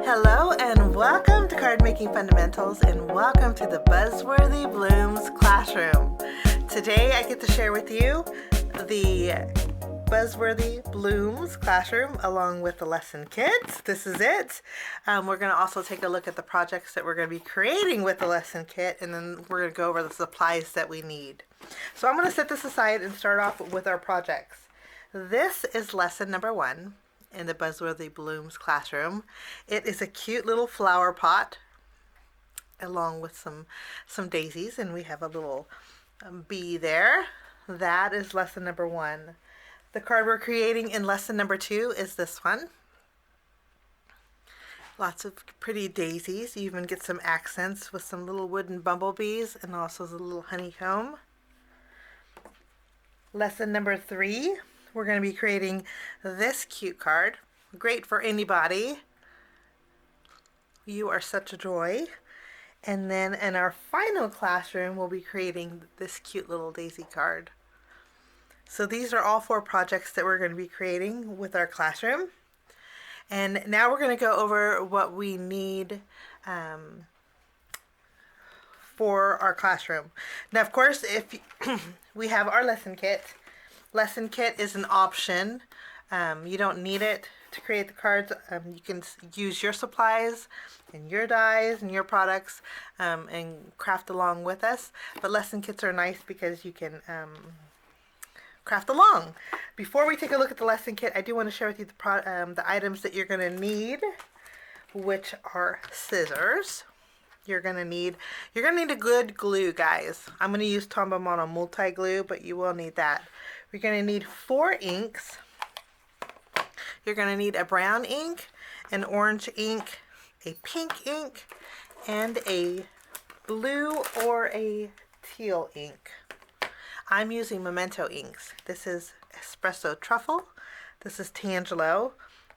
Hello and welcome to Card Making Fundamentals and welcome to the Buzzworthy Blooms Classroom. Today I get to share with you the Buzzworthy Blooms Classroom along with the lesson kit. This is it. We're going to also take a look at the projects that we're going to be creating with the lesson kit, and then we're going to go over the supplies that we need. So I'm going to set this aside and start off with our projects. This is lesson number 1 in the Buzzworthy Blooms Classroom. It is a cute little flower pot along with some daisies, and we have a little bee there. That is lesson number 1. The card we're creating in lesson number 2 is this one. Lots of pretty daisies. You even get some accents with some little wooden bumblebees and also the little honeycomb. Lesson number 3, we're going to be creating this cute card. Great for anybody. You are such a joy. And then in our final classroom, we'll be creating this cute little daisy card. So these are all 4 projects that we're going to be creating with our classroom. And now we're going to go over what we need for our classroom. Now, of course, if we have our lesson kit. Lesson kit is an option. You don't need it to create the cards. You can use your supplies and your dyes and your products and craft along with us. But lesson kits are nice because you can craft along. Before we take a look at the lesson kit, I do want to share with you the items that you're going to need, which are scissors. You're going to need a good glue, guys. I'm going to use Tombow Mono multi-glue, but you will need that. You're going to need 4 inks. You're going to need a brown ink, an orange ink, a pink ink, and a blue or a teal ink. I'm using Memento inks. This is Espresso Truffle. This is Tangelo.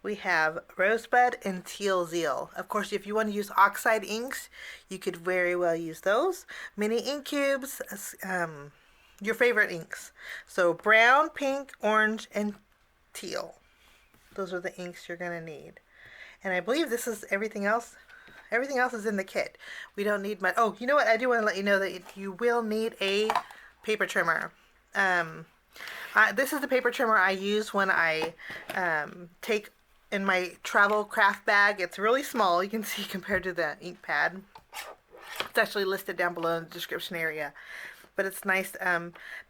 We have Rosebud and Teal Zeal. Of course, if you want to use oxide inks, you could very well use those. Mini ink cubes, your favorite inks. So brown, pink, orange, and teal. Those are the inks you're going to need. And I believe this is everything else. Everything else is in the kit. We don't need much. Oh, you know what? I do want to let you know that you will need a paper trimmer. This is the paper trimmer I use when I take in my travel craft bag. It's really small. You can see compared to the ink pad. It's actually listed down below in the description area. But it's nice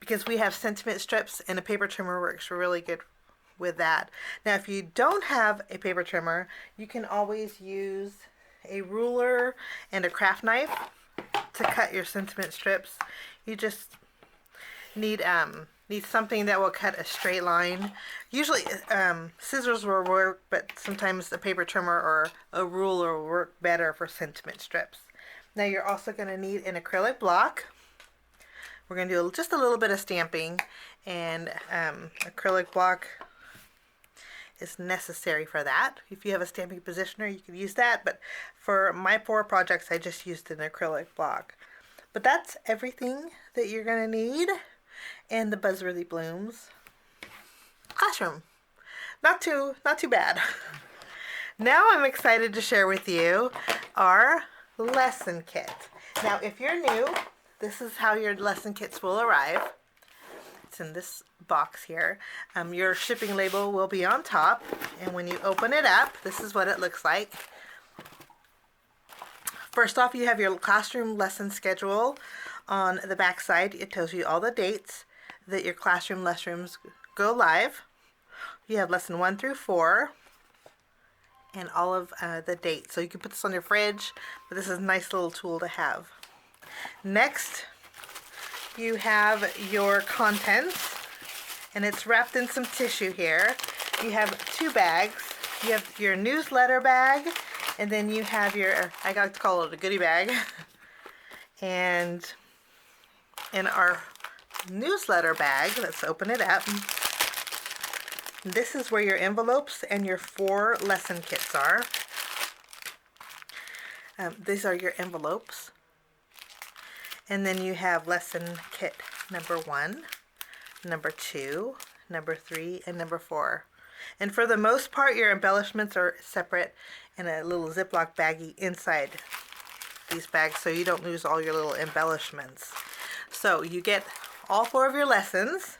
because we have sentiment strips, and a paper trimmer works really good with that. Now, if you don't have a paper trimmer, you can always use a ruler and a craft knife to cut your sentiment strips. You just need something that will cut a straight line. Usually scissors will work, but sometimes a paper trimmer or a ruler will work better for sentiment strips. Now, you're also going to need an acrylic block. We're going to do just a little bit of stamping, and acrylic block is necessary for that. If you have a stamping positioner, you can use that, but for my 4 projects, I just used an acrylic block. But that's everything that you're going to need in the Buzzworthy Blooms Classroom. Not too bad. Now I'm excited to share with you our lesson kit. Now, if you're new, this is how your lesson kits will arrive. It's in this box here. Your shipping label will be on top, and when you open it up, this is what it looks like. First off, you have your classroom lesson schedule. On the back side, it tells you all the dates that your classroom lessons go live. You have lesson 1 through 4 and all of the dates. So you can put this on your fridge, but this is a nice little tool to have. Next, you have your contents, and it's wrapped in some tissue here. You have 2 bags. You have your newsletter bag, and then you have your, I got to call it a goodie bag. And in our newsletter bag, let's open it up. This is where your envelopes and your 4 lesson kits are. These are your envelopes. And then you have lesson kit number 1, number 2, number 3, and number 4. And for the most part, your embellishments are separate in a little Ziploc baggie inside these bags so you don't lose all your little embellishments. So you get all 4 of your lessons,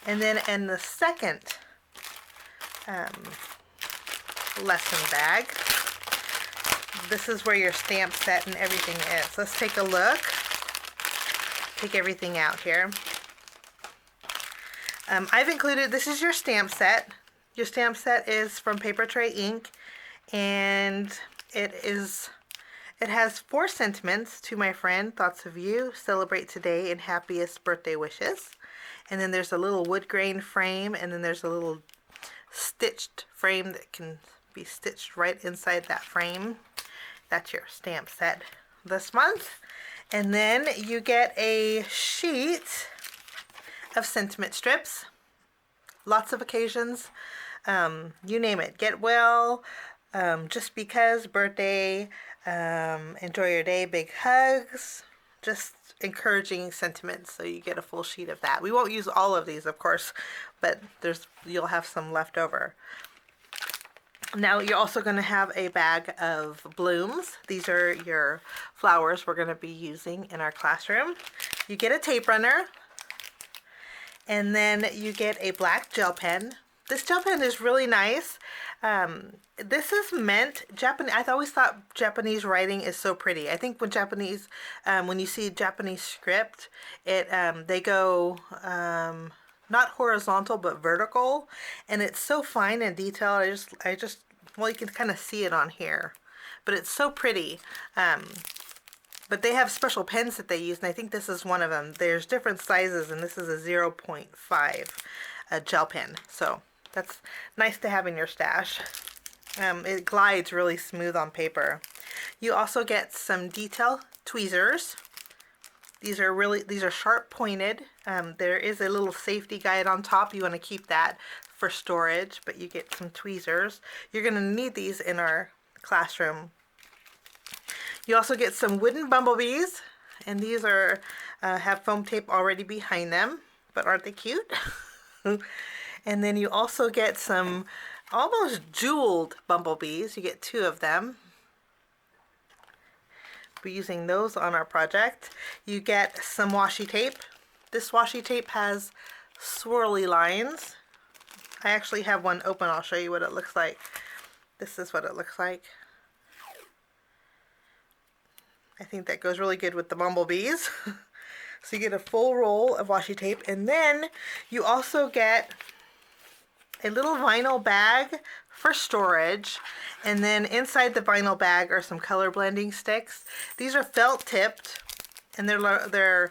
and then in the second lesson bag, this is where your stamp set and everything is. Let's take a look. Take everything out here. I've included, this is your stamp set. Your stamp set is from Paper Tray Ink, and it has 4 sentiments: to my friend, thoughts of you, celebrate today, and happiest birthday wishes. And then there's a little wood grain frame, and then there's a little stitched frame that can be stitched right inside that frame. That's your stamp set this month. And then you get a sheet of sentiment strips. Lots of occasions. You name it. Get well, just because, birthday, enjoy your day, big hugs, just encouraging sentiments. So you get a full sheet of that. We won't use all of these, of course, but you'll have some left over. Now you're also going to have a bag of blooms. These are your flowers we're going to be using in our classroom. You get a tape runner, and then you get a black gel pen. This gel pen is really nice. This is meant, I always thought Japanese writing is so pretty. I think when you see Japanese script, they go not horizontal but vertical, and it's so fine and detailed. Well, you can kind of see it on here, but it's so pretty. But they have special pens that they use, and I think this is one of them. There's different sizes, and this is a 0.5 gel pen. So that's nice to have in your stash. It glides really smooth on paper. You also get some detail tweezers. These are sharp pointed. There is a little safety guide on top. You want to keep that for storage, but you get some tweezers. You're going to need these in our classroom. You also get some wooden bumblebees, and these have foam tape already behind them, but aren't they cute? And then you also get some almost jeweled bumblebees. You get 2 of them. We're using those on our project. You get some washi tape. This washi tape has swirly lines. I actually have one open. I'll show you what it looks like. This is what it looks like. I think that goes really good with the bumblebees. So you get a full roll of washi tape, and then you also get a little vinyl bag for storage, and then inside the vinyl bag are some color blending sticks. These are felt tipped, and they're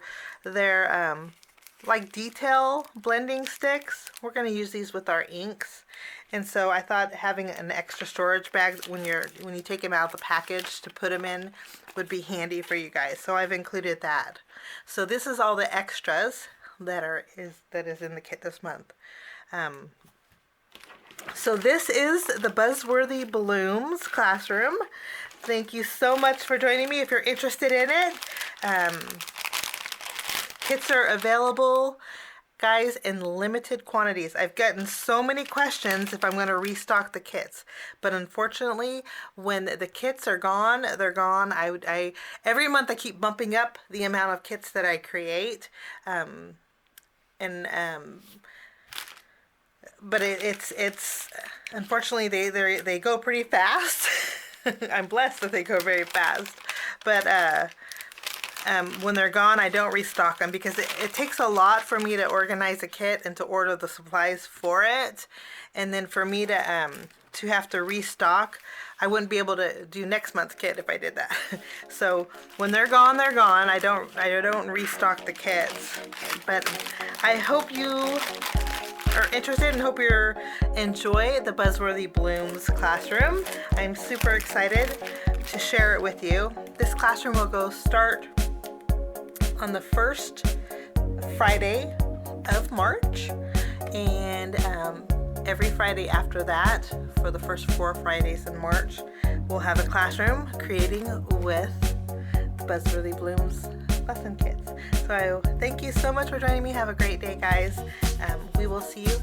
like detail blending sticks. We're going to use these with our inks, and so I thought having an extra storage bag when you take them out of the package to put them in would be handy for you guys. So I've included that. So this is all the extras that is in the kit this month. So this is the Buzzworthy Blooms Classroom. Thank you so much for joining me. If you're interested in it, kits are available, guys, in limited quantities. I've gotten so many questions if I'm going to restock the kits, but unfortunately, when the kits are gone, they're gone. Every month I keep bumping up the amount of kits that I create, but it's unfortunately they go pretty fast. I'm blessed that they go very fast, but when they're gone, I don't restock them because it takes a lot for me to organize a kit and to order the supplies for it, and then for me to have to restock. I wouldn't be able to do next month's kit if I did that. So when they're gone, they're gone. I don't restock the kits, but I hope you are interested and hope you enjoy the Buzzworthy Blooms Classroom. I'm super excited to share it with you. This classroom will start on the first Friday of March, and every Friday after that, for the first 4 Fridays in March, we'll have a classroom creating with the Buzzworthy Blooms lesson kits. So thank you so much for joining me. Have a great day, guys. We will see you